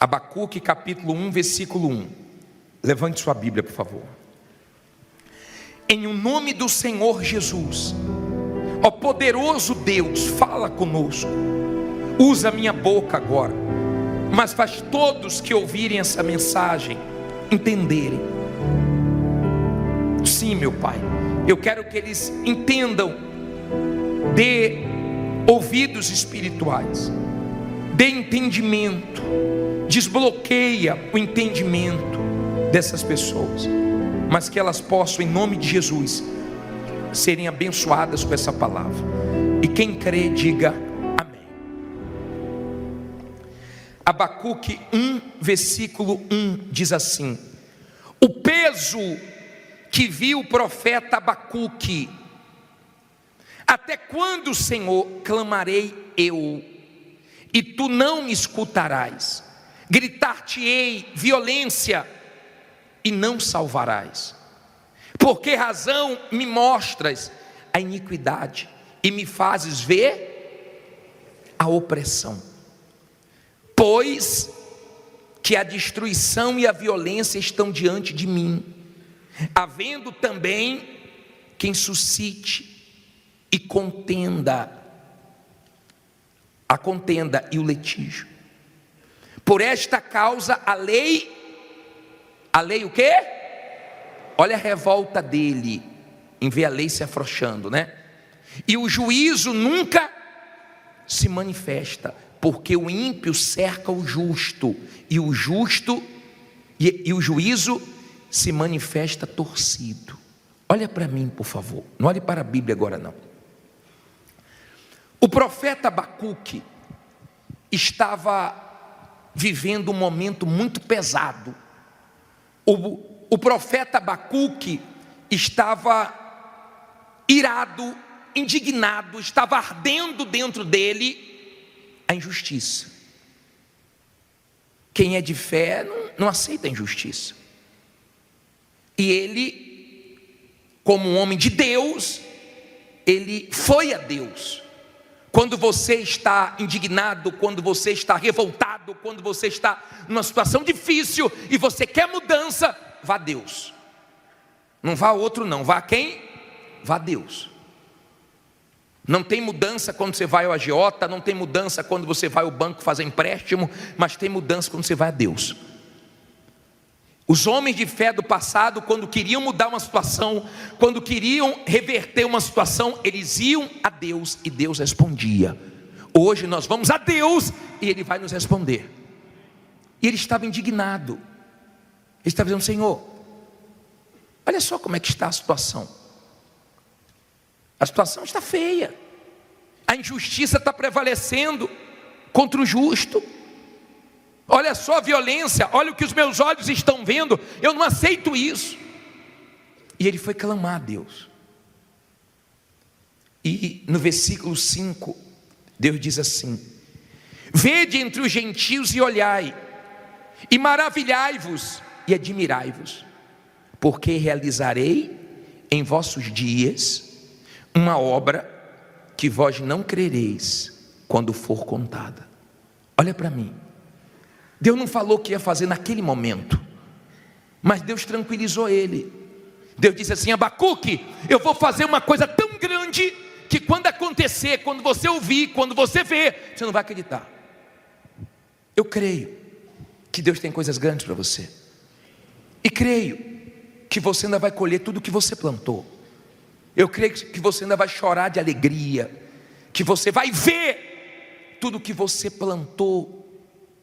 Abacuque capítulo 1, versículo 1. Levante sua Bíblia, por favor. Em o nome do Senhor Jesus, ó poderoso Deus, fala conosco. Usa minha boca agora, mas faz todos que ouvirem essa mensagem entenderem. Sim, meu Pai, eu quero que eles entendam. Dê ouvidos espirituais, dê entendimento, desbloqueia o entendimento dessas pessoas, mas que elas possam, em nome de Jesus, serem abençoadas com essa palavra. E quem crê, diga amém. Abacuque 1, versículo 1 diz assim: o peso que viu o profeta Abacuque. Até quando, Senhor, clamarei eu, e tu não me escutarás? Gritar-te-ei violência, e não salvarás. Por que razão me mostras a iniquidade, e me fazes ver a opressão? Pois que a destruição e a violência estão diante de mim, havendo também quem suscite e a contenda e o litígio. Por esta causa a lei o quê? Olha a revolta dele em ver a lei se afrouxando, né? E o juízo nunca se manifesta, porque o ímpio cerca o justo, e o juízo se manifesta torcido. Olha para mim, por favor, não olhe para a Bíblia agora não. O profeta Abacuque estava vivendo um momento muito pesado. O profeta Abacuque estava irado, indignado, estava ardendo dentro dele a injustiça. Quem é de fé não aceita a injustiça. E ele, como um homem de Deus, ele foi a Deus. Quando você está indignado, quando você está revoltado, quando você está numa situação difícil e você quer mudança, vá a Deus. Não vá a outro não, vá a quem? Vá a Deus. Não tem mudança quando você vai ao agiota, não tem mudança quando você vai ao banco fazer empréstimo, mas tem mudança quando você vai a Deus. Os homens de fé do passado, quando queriam mudar uma situação, quando queriam reverter uma situação, eles iam a Deus e Deus respondia. Hoje nós vamos a Deus e Ele vai nos responder. E ele estava indignado. Ele estava dizendo: Senhor, olha só como é que está a situação. A situação está feia. A injustiça está prevalecendo contra o justo. Olha só a violência, olha o que os meus olhos estão vendo, eu não aceito isso. E ele foi clamar a Deus. E no versículo 5, Deus diz assim: vede entre os gentios e olhai, e maravilhai-vos e admirai-vos, porque realizarei em vossos dias uma obra que vós não crereis quando for contada. Olha para mim. Deus não falou o que ia fazer naquele momento, mas Deus tranquilizou ele. Deus disse assim: Abacuque, eu vou fazer uma coisa tão grande que quando acontecer, quando você ouvir, quando você ver, você não vai acreditar. Eu creio que Deus tem coisas grandes para você, e creio que você ainda vai colher tudo o que você plantou. Eu creio que você ainda vai chorar de alegria, que você vai ver tudo o que você plantou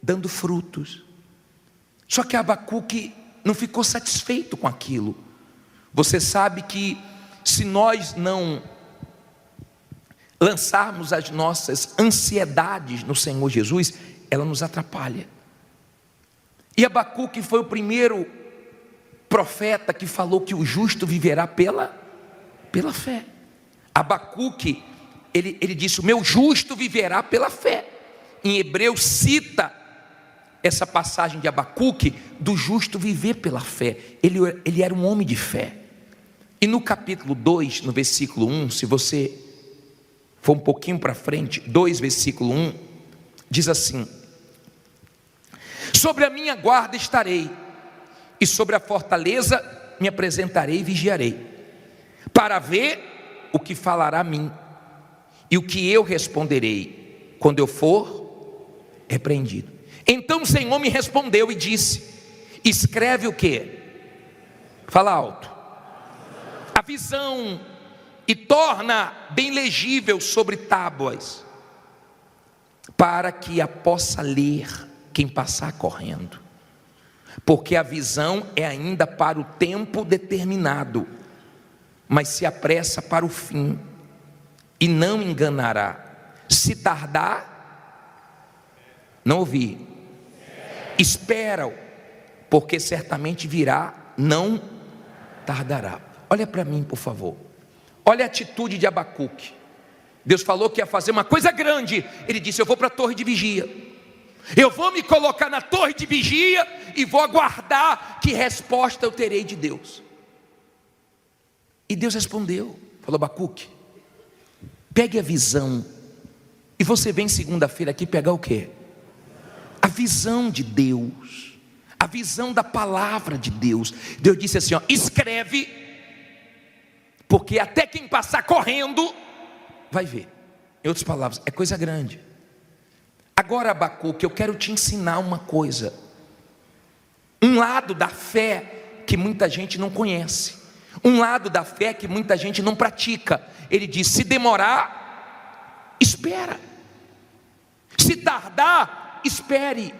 dando frutos. Só que Abacuque não ficou satisfeito com aquilo. Você sabe que se nós não lançarmos as nossas ansiedades no Senhor Jesus, ela nos atrapalha. E Abacuque foi o primeiro profeta que falou que o justo viverá pela fé. Abacuque, ele disse: o meu justo viverá pela fé. Em Hebreus cita essa passagem de Abacuque, do justo viver pela fé. Ele era um homem de fé. E no capítulo 2, no versículo 1, se você for um pouquinho para frente, 2 versículo 1, diz assim: Sobre a minha guarda estarei, e sobre a fortaleza me apresentarei e vigiarei, para ver o que falará a mim, e o que eu responderei, quando eu for repreendido. Então o Senhor me respondeu e disse: escreve o quê? Fala alto. A visão, e torna bem legível sobre tábuas, para que a possa ler quem passar correndo, porque a visão é ainda para o tempo determinado, mas se apressa para o fim, e não enganará. Se tardar, não ouvi, espera-o, porque certamente virá, não tardará. Olha para mim, por favor. Olha a atitude de Abacuque. Deus falou que ia fazer uma coisa grande. Ele disse: eu vou para a torre de vigia, eu vou me colocar na torre de vigia e vou aguardar que resposta eu terei de Deus. E Deus respondeu, falou: Abacuque, pegue a visão. E você vem segunda-feira aqui pegar o quê? A visão de Deus, a visão da palavra de Deus. Deus disse assim, ó: escreve, porque até quem passar correndo vai ver. Em outras palavras, é coisa grande. Agora, Abacuque, eu quero te ensinar uma coisa, um lado da fé que muita gente não conhece, um lado da fé que muita gente não pratica. Ele diz: se demorar, espera. Se tardar, espere.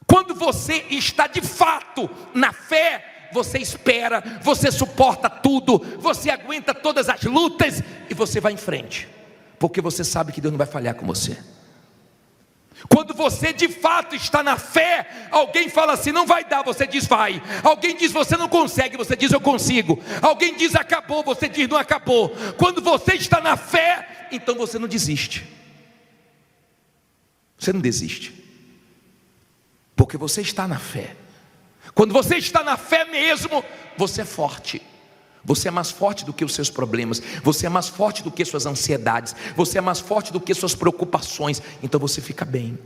Quando você está de fato na fé, você espera, você suporta tudo, você aguenta todas as lutas e você vai em frente, porque você sabe que Deus não vai falhar com você. Quando você de fato está na fé, alguém fala assim: não vai dar, você diz vai. Alguém diz você não consegue, você diz eu consigo. Alguém diz acabou, você diz não acabou. Quando você está na fé, então você não desiste. Você não desiste, porque você está na fé. Quando você está na fé mesmo, você é forte. Você é mais forte do que os seus problemas, você é mais forte do que suas ansiedades, você é mais forte do que suas preocupações. Então você fica bem.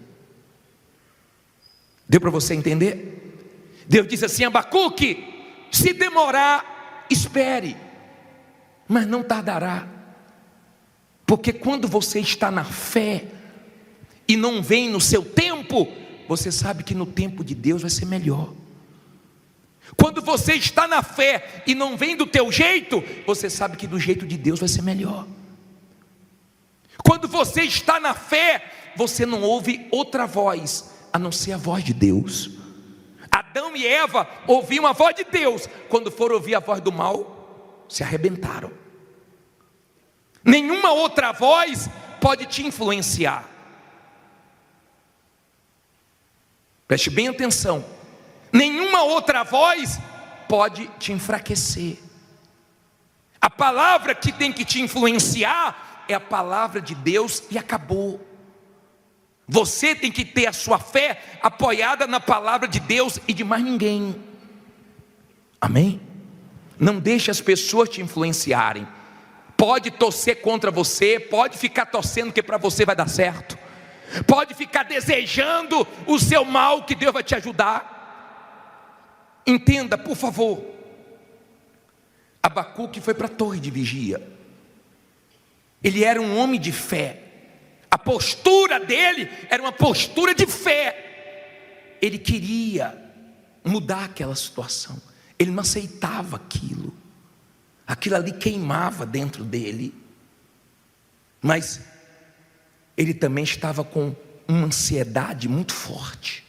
Deu para você entender? Deus disse assim: Abacuque, se demorar, espere, mas não tardará. Porque quando você está na fé e não vem no seu tempo, você sabe que no tempo de Deus vai ser melhor. Quando você está na fé e não vem do teu jeito, você sabe que do jeito de Deus vai ser melhor. Quando você está na fé, você não ouve outra voz a não ser a voz de Deus. Adão e Eva ouviam a voz de Deus, quando foram ouvir a voz do mal, se arrebentaram. Nenhuma outra voz pode te influenciar. Preste bem atenção. Nenhuma outra voz pode te enfraquecer. A palavra que tem que te influenciar é a palavra de Deus e acabou. Você tem que ter a sua fé apoiada na palavra de Deus e de mais ninguém. Amém? Não deixe as pessoas te influenciarem. Pode torcer contra você, pode ficar torcendo que para você vai dar certo, pode ficar desejando o seu mal, que Deus vai te ajudar. Entenda, por favor. Abacuque foi para a torre de vigia. Ele era um homem de fé. A postura dele era uma postura de fé. Ele queria mudar aquela situação. Ele não aceitava aquilo. Aquilo ali queimava dentro dele. Mas ele também estava com uma ansiedade muito forte.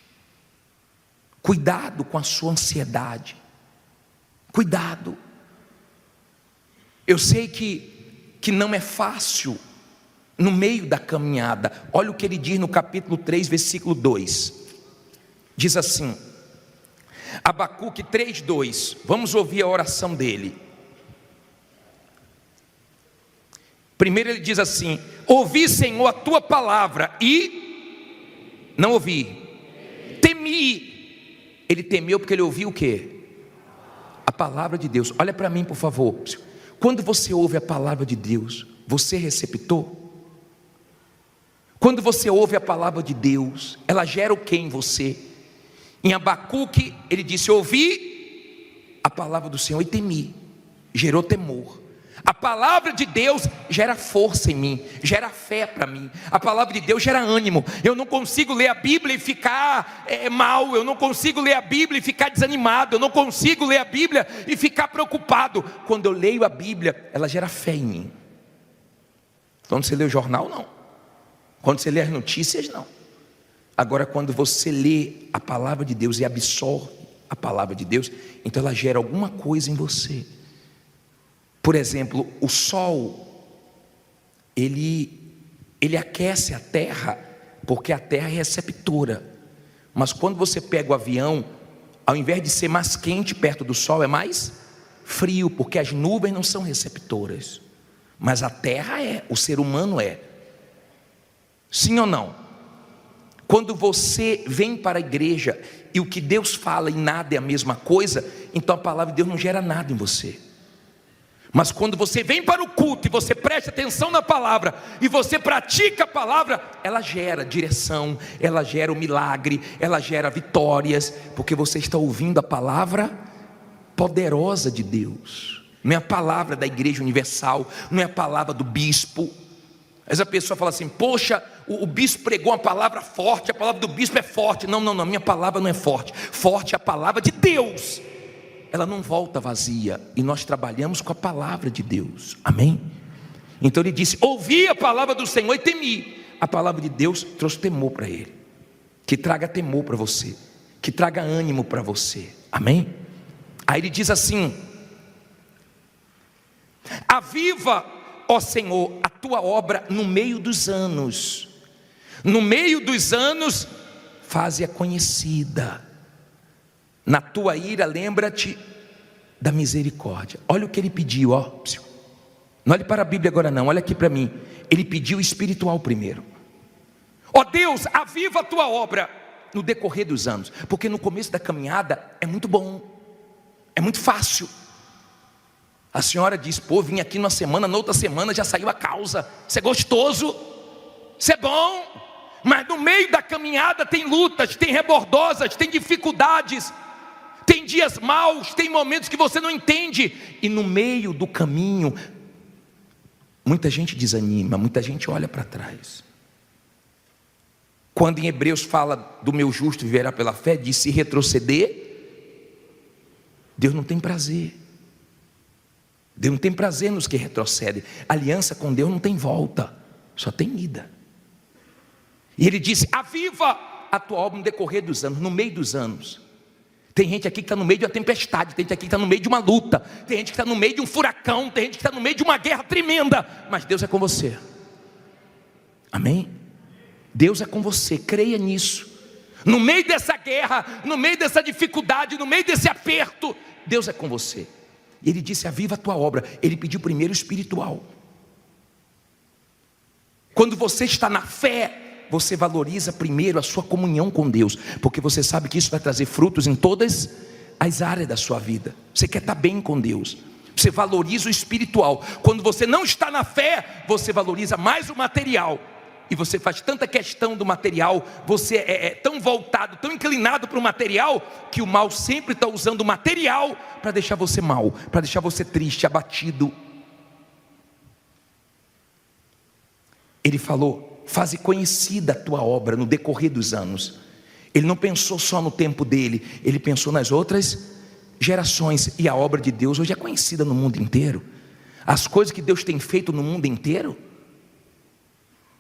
Cuidado com a sua ansiedade. Cuidado. Eu sei que não é fácil no meio da caminhada. Olha o que ele diz no capítulo 3, versículo 2. Diz assim, Abacuque 3, 2. Vamos ouvir a oração dele. Primeiro ele diz assim: ouvi, Senhor, a tua palavra e não ouvi, temi. Ele temeu porque ele ouviu o quê? A palavra de Deus. Olha para mim, por favor. Quando você ouve a palavra de Deus, você é receptor? Quando você ouve a palavra de Deus, ela gera o que em você? Em Abacuque, ele disse: ouvi a palavra do Senhor e temi. Gerou temor. A palavra de Deus gera força em mim, gera fé para mim. A palavra de Deus gera ânimo. Eu não consigo ler a Bíblia e ficar mal. Eu não consigo ler a Bíblia e ficar desanimado. Eu não consigo ler a Bíblia e ficar preocupado. Quando eu leio a Bíblia, ela gera fé em mim. Quando você lê o jornal, não. Quando você lê as notícias, não. Agora, quando você lê a palavra de Deus e absorve a palavra de Deus, então ela gera alguma coisa em você. Por exemplo, o sol, ele aquece a terra, porque a terra é receptora. Mas quando você pega o avião, ao invés de ser mais quente perto do sol, é mais frio, porque as nuvens não são receptoras. Mas a terra é, o ser humano é. Sim ou não? Quando você vem para a igreja e o que Deus fala e nada é a mesma coisa, então a palavra de Deus não gera nada em você. Mas quando você vem para o culto e você presta atenção na palavra e você pratica a palavra, ela gera direção, ela gera o milagre, ela gera vitórias, porque você está ouvindo a palavra poderosa de Deus. Não é a palavra da Igreja Universal, não é a palavra do bispo. Essa pessoa fala assim: poxa, o bispo pregou uma palavra forte, a palavra do bispo é forte. Não, minha palavra não é forte. Forte é a palavra de Deus. Ela não volta vazia, e nós trabalhamos com a palavra de Deus, amém? Então ele disse: ouvi a palavra do Senhor e temi. A palavra de Deus trouxe temor para ele, que traga temor para você, que traga ânimo para você, amém? Aí ele diz assim: aviva, ó Senhor, a tua obra no meio dos anos, no meio dos anos, faze-a conhecida. Na tua ira, lembra-te da misericórdia. Olha o que ele pediu, ó. Não olhe para a Bíblia agora não, olha aqui para mim. Ele pediu o espiritual primeiro. Ó Deus, aviva a tua obra no decorrer dos anos. Porque no começo da caminhada é muito bom, é muito fácil. A senhora diz: pô, vim aqui numa semana, na outra semana já saiu a causa. Isso é gostoso, isso é bom. Mas no meio da caminhada tem lutas, tem rebordosas, tem dificuldades, tem dias maus, tem momentos que você não entende. E no meio do caminho, muita gente desanima, muita gente olha para trás. Quando em Hebreus fala do meu justo viverá pela fé, diz: se retroceder, Deus não tem prazer. Deus não tem prazer nos que retrocedem. Aliança com Deus não tem volta, só tem ida. E ele disse: aviva a tua obra no decorrer dos anos, no meio dos anos. Tem gente aqui que está no meio de uma tempestade, tem gente aqui que está no meio de uma luta, tem gente que está no meio de um furacão, tem gente que está no meio de uma guerra tremenda, mas Deus é com você, amém? Deus é com você, creia nisso. No meio dessa guerra, no meio dessa dificuldade, no meio desse aperto, Deus é com você. E ele disse: aviva a tua obra. Ele pediu primeiro o espiritual. Quando você está na fé, você valoriza primeiro a sua comunhão com Deus, porque você sabe que isso vai trazer frutos em todas as áreas da sua vida. Você quer estar bem com Deus, você valoriza o espiritual. Quando você não está na fé, você valoriza mais o material, e você faz tanta questão do material, você é tão voltado, tão inclinado para o material, que o mal sempre está usando o material para deixar você mal, para deixar você triste, abatido. Ele falou: faze conhecida a tua obra no decorrer dos anos. Ele não pensou só no tempo dele, ele pensou nas outras gerações. E a obra de Deus hoje é conhecida no mundo inteiro. As coisas que Deus tem feito no mundo inteiro,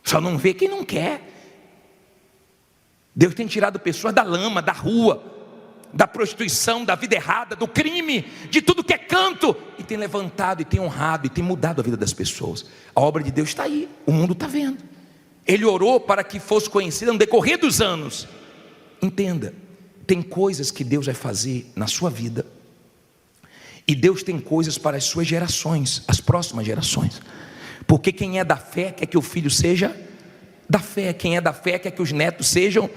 só não vê quem não quer. Deus tem tirado pessoas da lama, da rua, da prostituição, da vida errada, do crime, de tudo que é canto, e tem levantado, e tem honrado, e tem mudado a vida das pessoas. A obra de Deus está aí, o mundo está vendo. Ele orou para que fosse conhecida no decorrer dos anos. Entenda, tem coisas que Deus vai fazer na sua vida, e Deus tem coisas para as suas gerações, as próximas gerações. Porque quem é da fé quer que o filho seja da fé, quem é da fé quer que os netos sejam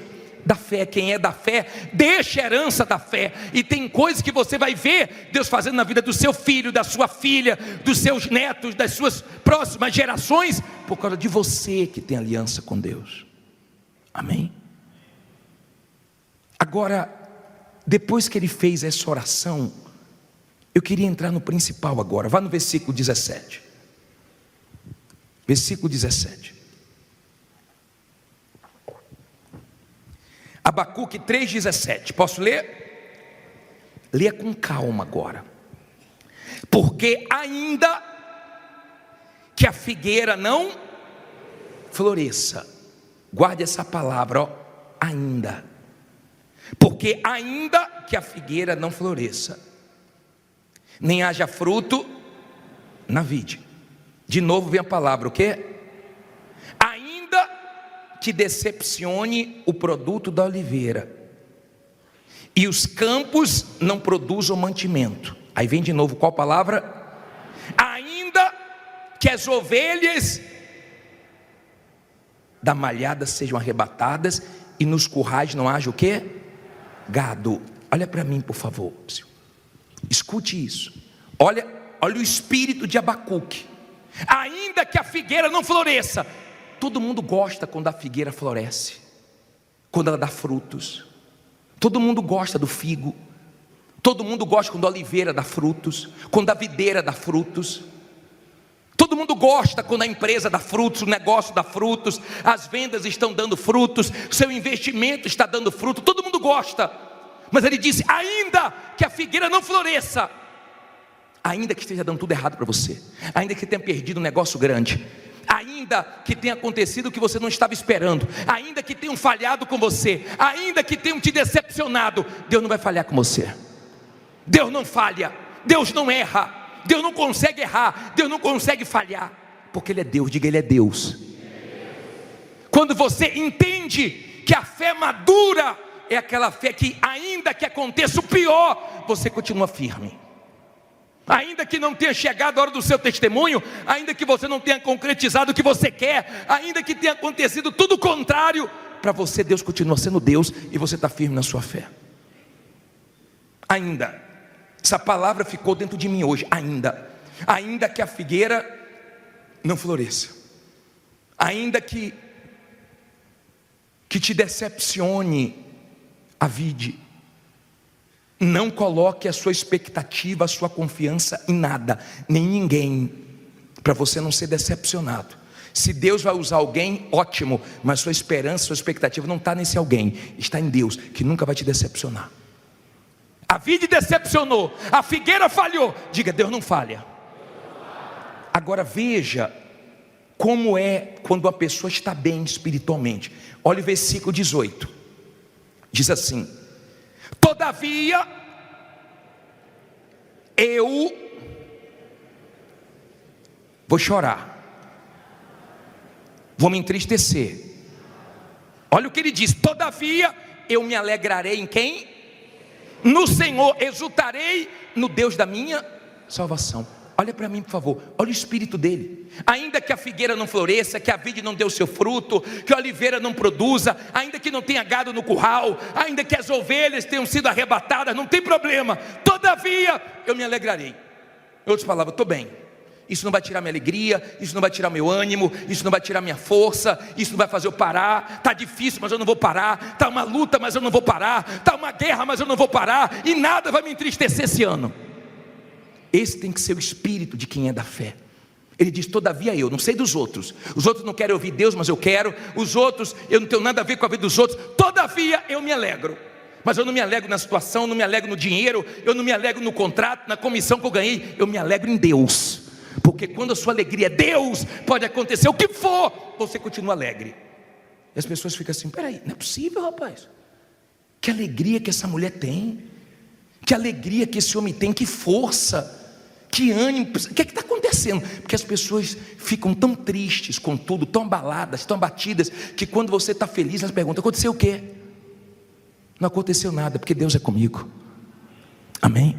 da fé. Quem é da fé, deixa a herança da fé. E tem coisas que você vai ver Deus fazendo na vida do seu filho, da sua filha, dos seus netos, das suas próximas gerações, por causa de você que tem aliança com Deus. Amém? Agora, depois que ele fez essa oração, eu queria entrar no principal agora. Vá no versículo 17. Versículo 17. Abacuque 3,17, posso ler? Leia com calma agora. Porque ainda que a figueira não floresça, guarde essa palavra, ó, ainda. Porque ainda que a figueira não floresça, nem haja fruto na vide. De novo vem a palavra, o quê? Que decepcione o produto da oliveira, e os campos não produzam mantimento. Aí vem de novo qual palavra? Ainda que as ovelhas da malhada sejam arrebatadas, e nos currais não haja o quê? Gado. Olha para mim, por favor, escute isso. Olha o espírito de Abacuque. Ainda que a figueira não floresça. Todo mundo gosta quando a figueira floresce, quando ela dá frutos. Todo mundo gosta do figo. Todo mundo gosta quando a oliveira dá frutos, quando a videira dá frutos. Todo mundo gosta quando a empresa dá frutos, o negócio dá frutos, as vendas estão dando frutos, seu investimento está dando fruto. Todo mundo gosta. Mas ele disse, ainda que a figueira não floresça, ainda que esteja dando tudo errado para você, ainda que tenha perdido um negócio grande, ainda que tenha acontecido o que você não estava esperando, ainda que tenham falhado com você, ainda que tenham te decepcionado, Deus não vai falhar com você. Deus não falha, Deus não erra, Deus não consegue errar, Deus não consegue falhar, porque Ele é Deus. Diga, Ele é Deus. Quando você entende que a fé madura é aquela fé que, ainda que aconteça o pior, você continua firme. Ainda que não tenha chegado a hora do seu testemunho, ainda que você não tenha concretizado o que você quer, ainda que tenha acontecido tudo o contrário, para você Deus continua sendo Deus, e você está firme na sua fé. Ainda, essa palavra ficou dentro de mim hoje. Ainda que a figueira não floresça, ainda que te decepcione a vide, não coloque a sua expectativa, a sua confiança em nada, nem ninguém, para você não ser decepcionado. Se Deus vai usar alguém, ótimo, mas sua esperança, sua expectativa não está nesse alguém, está em Deus, que nunca vai te decepcionar. A vide decepcionou, a figueira falhou, diga, Deus não falha. Agora veja como é quando a pessoa está bem espiritualmente. Olha o versículo 18, diz assim: todavia, eu vou chorar, vou me entristecer. Olha o que ele diz: todavia, eu me alegrarei em quem? No Senhor, exultarei no Deus da minha salvação. Olha para mim, por favor, olha o espírito dele. Ainda que a figueira não floresça, que a vide não dê o seu fruto, que a oliveira não produza, ainda que não tenha gado no curral, ainda que as ovelhas tenham sido arrebatadas, não tem problema, todavia eu me alegrarei. Em outras palavras, estou bem. Isso não vai tirar minha alegria, isso não vai tirar meu ânimo, isso não vai tirar minha força, isso não vai fazer eu parar. Está difícil, mas eu não vou parar. Está uma luta, mas eu não vou parar. Está uma guerra, mas eu não vou parar. E nada vai me entristecer esse ano. Esse tem que ser o espírito de quem é da fé. Ele diz: todavia eu, não sei dos outros. Os outros não querem ouvir Deus, mas eu quero. Os outros, eu não tenho nada a ver com a vida dos outros. Todavia eu me alegro. Mas eu não me alegro na situação, não me alegro no dinheiro, eu não me alegro no contrato, na comissão que eu ganhei. Eu me alegro em Deus. Porque quando a sua alegria é Deus, pode acontecer o que for, você continua alegre. E as pessoas ficam assim: peraí, não é possível, rapaz. Que alegria que essa mulher tem. Que alegria que esse homem tem, que força. Que ânimo, o que está acontecendo? Porque as pessoas ficam tão tristes com tudo, tão abaladas, tão abatidas, que quando você está feliz, elas perguntam: aconteceu o quê? Não aconteceu nada, porque Deus é comigo. Amém?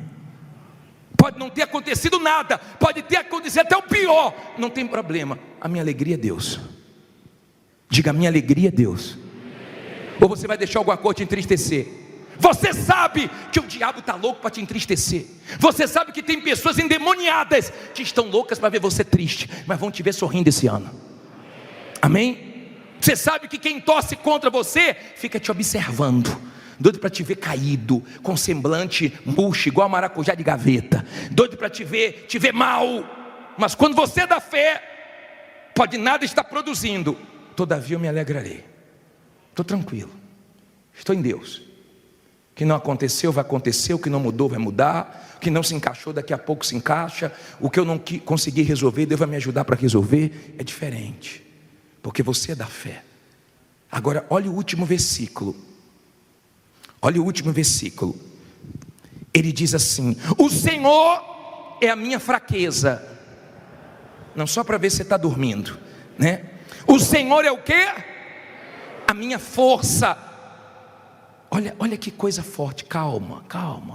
Pode não ter acontecido nada, pode ter acontecido até o pior, não tem problema, a minha alegria é Deus. Diga: a minha alegria é Deus. Ou você vai deixar alguma coisa te entristecer? Você sabe que o diabo está louco para te entristecer. Você sabe que tem pessoas endemoniadas que estão loucas para ver você triste, mas vão te ver sorrindo esse ano. Amém? Você sabe que quem torce contra você fica te observando, doido para te ver caído, com semblante murcho, igual a maracujá de gaveta, doido para te ver mal. Mas quando você é da fé, pode nada estar produzindo, todavia eu me alegrarei. Estou tranquilo, estou em Deus. O que não aconteceu vai acontecer, o que não mudou vai mudar, o que não se encaixou daqui a pouco se encaixa, o que eu não consegui resolver, Deus vai me ajudar para resolver. É diferente, porque você é da fé. Agora olha o último versículo. Olha o último versículo. Ele diz assim: o Senhor é a minha fraqueza. Não só para ver se você está dormindo, né? O Senhor é o quê? A minha força. Olha que coisa forte. Calma,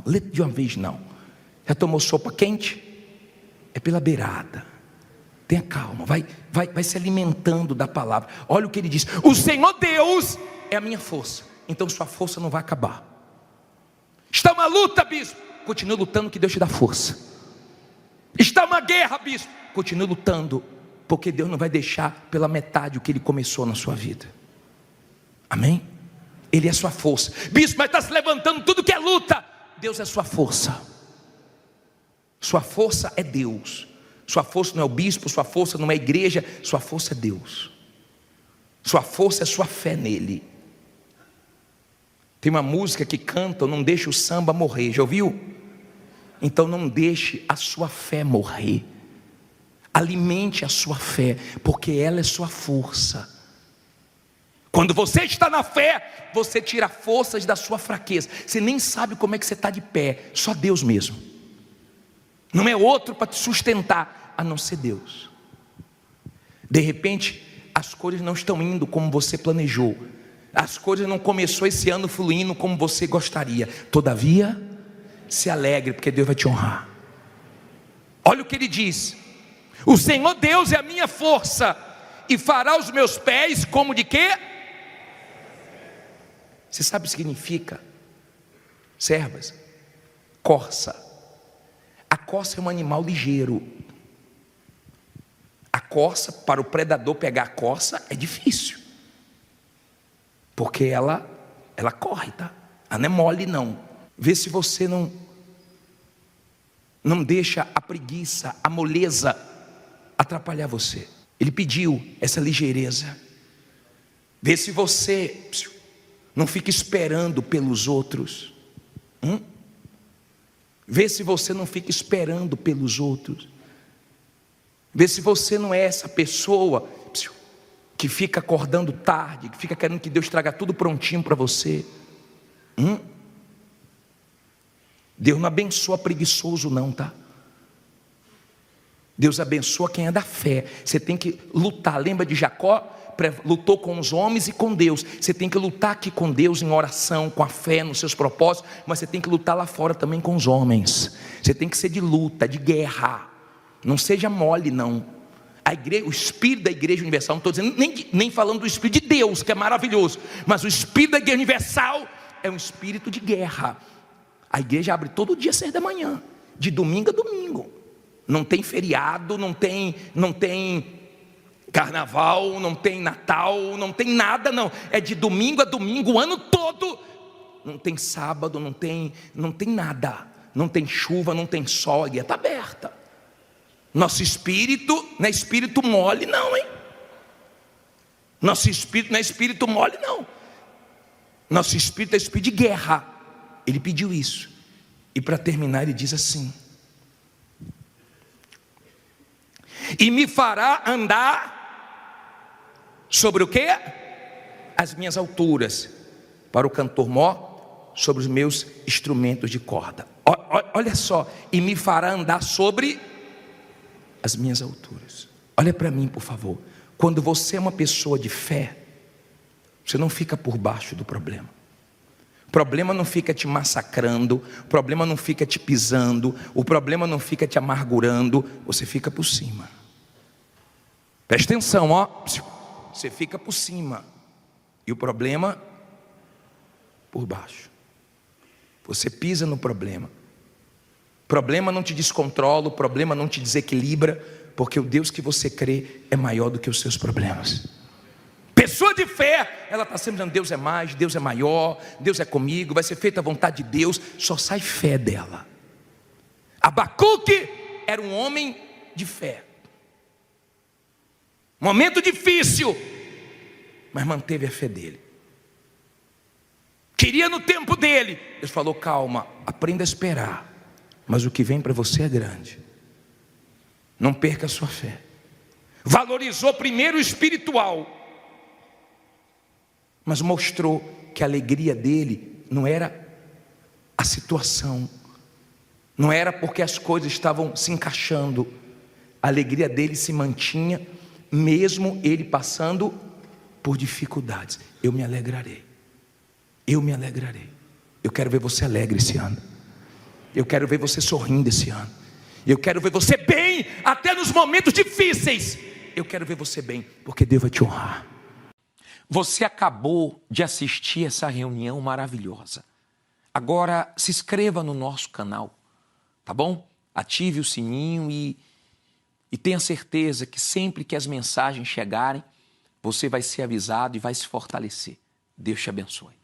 lê de uma vez não. Já tomou sopa quente? É pela beirada. Tenha calma, vai se alimentando da palavra. Olha o que ele diz: o Senhor Deus é a minha força. Então sua força não vai acabar. Está uma luta, bispo, continue lutando, que Deus te dá força. Está uma guerra, bispo, continue lutando, porque Deus não vai deixar pela metade o que Ele começou na sua vida. Amém? Ele é sua força. Bispo, mas está se levantando tudo que é luta. Deus é sua força. Sua força é Deus. Sua força não é o bispo, sua força não é a igreja, sua força é Deus. Sua força é sua fé nele. Tem uma música que canta: não deixe o samba morrer, já ouviu? Então não deixe a sua fé morrer. Alimente a sua fé, porque ela é sua força. Quando você está na fé, você tira forças da sua fraqueza. Você nem sabe como é que você está de pé, só Deus mesmo. Não é outro para te sustentar, a não ser Deus. De repente, as coisas não estão indo como você planejou. As coisas não começou esse ano fluindo como você gostaria. Todavia, se alegre, porque Deus vai te honrar. Olha o que ele diz: o Senhor Deus é a minha força, e fará os meus pés como de quê? Você sabe o que significa? Servas, corça. A corça é um animal ligeiro. A corça, para o predador pegar a corça, é difícil, porque ela corre, tá? Ela não é mole não. Vê se você não deixa a preguiça, a moleza atrapalhar você. Ele pediu essa ligeireza. Vê se você não fica esperando pelos outros. Vê se você não fica esperando pelos outros. Vê se você não é essa pessoa que fica acordando tarde, que fica querendo que Deus traga tudo prontinho para você. Deus não abençoa preguiçoso não, tá? Deus abençoa quem é da fé. Você tem que lutar. Lembra de Jacó? Lutou com os homens e com Deus. Você tem que lutar aqui com Deus em oração, com a fé nos seus propósitos, mas você tem que lutar lá fora também com os homens. Você tem que ser de luta, de guerra. Não seja mole não. A igreja, o espírito da igreja universal, não estou dizendo nem falando do espírito de Deus, que é maravilhoso, mas o espírito da igreja universal é um espírito de guerra. A igreja abre todo dia às 6 da manhã, de domingo a domingo. Não tem feriado, não tem carnaval, não tem Natal, não tem nada não. É de domingo a domingo, o ano todo. Não tem sábado, não tem nada. Não tem chuva, não tem sol, a igreja está aberta. Nosso espírito não é espírito mole não, hein? Nosso espírito não é espírito mole não. Nosso espírito é espírito de guerra. Ele pediu isso. E para terminar ele diz assim: e me fará andar sobre o quê? As minhas alturas. Para o cantor mó, sobre os meus instrumentos de corda. Olha só, e me fará andar sobre as minhas alturas. Olha para mim, por favor. Quando você é uma pessoa de fé, você não fica por baixo do problema. O problema não fica te massacrando, o problema não fica te pisando, o problema não fica te amargurando, você fica por cima. Presta atenção, ó. Você fica por cima. E o problema por baixo. Você pisa no problema. O problema não te descontrola, o problema não te desequilibra, porque o Deus que você crê é maior do que os seus problemas. Pessoa de fé, ela está sempre dizendo: Deus é mais, Deus é maior, Deus é comigo, vai ser feita a vontade de Deus. Só sai fé dela. Abacuque era um homem de fé. Momento difícil, mas manteve a fé dele. Queria no tempo dele. Deus falou: calma, aprenda a esperar, mas o que vem para você é grande. Não perca a sua fé. Valorizou primeiro o espiritual, mas mostrou que a alegria dele não era a situação, não era porque as coisas estavam se encaixando. A alegria dele se mantinha, mesmo ele passando por dificuldades. Eu me alegrarei. Eu me alegrarei. Eu quero ver você alegre esse ano. Eu quero ver você sorrindo esse ano. Eu quero ver você bem, até nos momentos difíceis. Eu quero ver você bem, porque Deus vai te honrar. Você acabou de assistir essa reunião maravilhosa. Agora se inscreva no nosso canal, tá bom? Ative o sininho e tenha certeza que sempre que as mensagens chegarem, você vai ser avisado e vai se fortalecer. Deus te abençoe.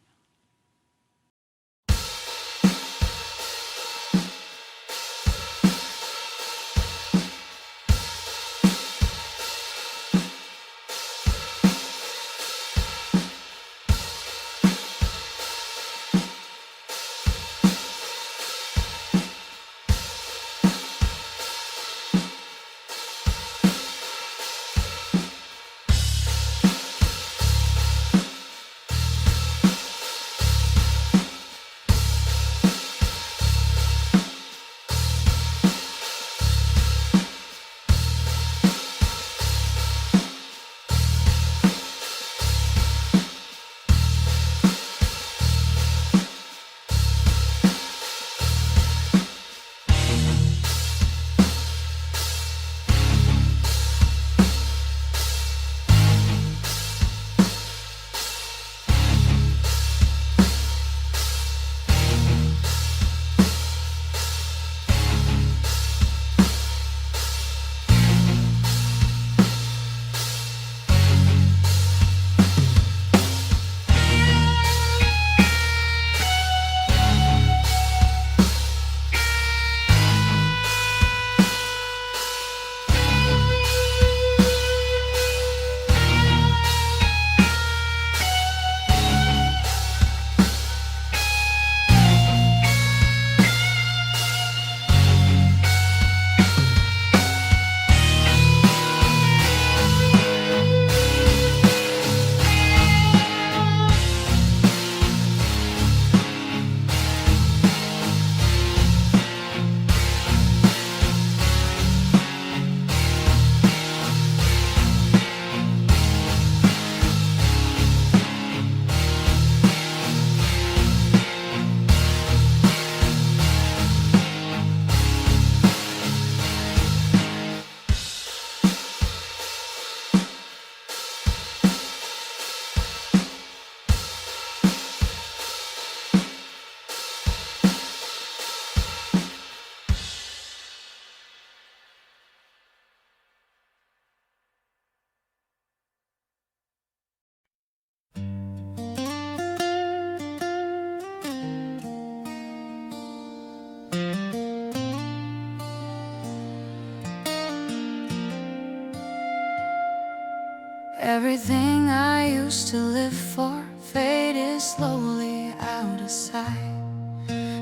Everything I used to live for faded slowly out of sight.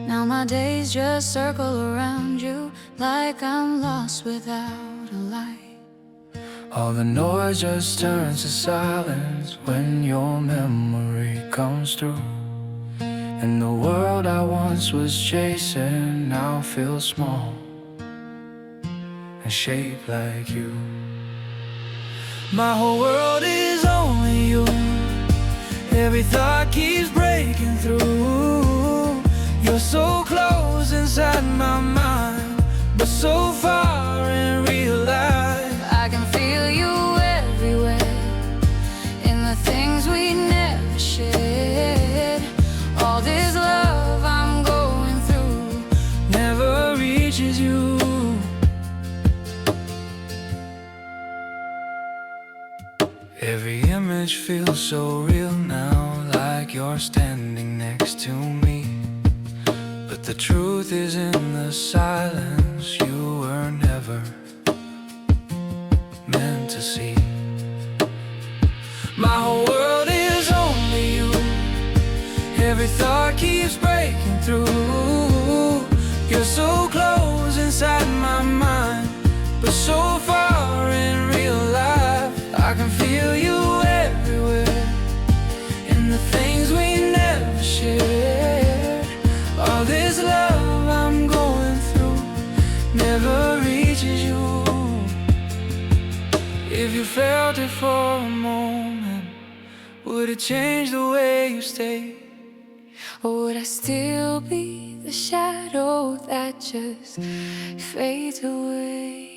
Now my days just circle around you like I'm lost without a light. All the noise just turns to silence when your memory comes through. And the world I once was chasing now feels small and shaped like you. My whole world is only you. Every thought keeps breaking through. You're so close inside my mind, but so far in real life. I can feel you everywhere, in the things we never shared. All The truth is in the silence you were never meant to see. My whole world is only you. Every thought keeps breaking through. You're so close inside my mind, but so far in real life. I can feel you everywhere, in the things we never shared. All this love I'm going through never reaches you. If you felt it for a moment, would it change the way you stay? Or would I still be the shadow that just fades away?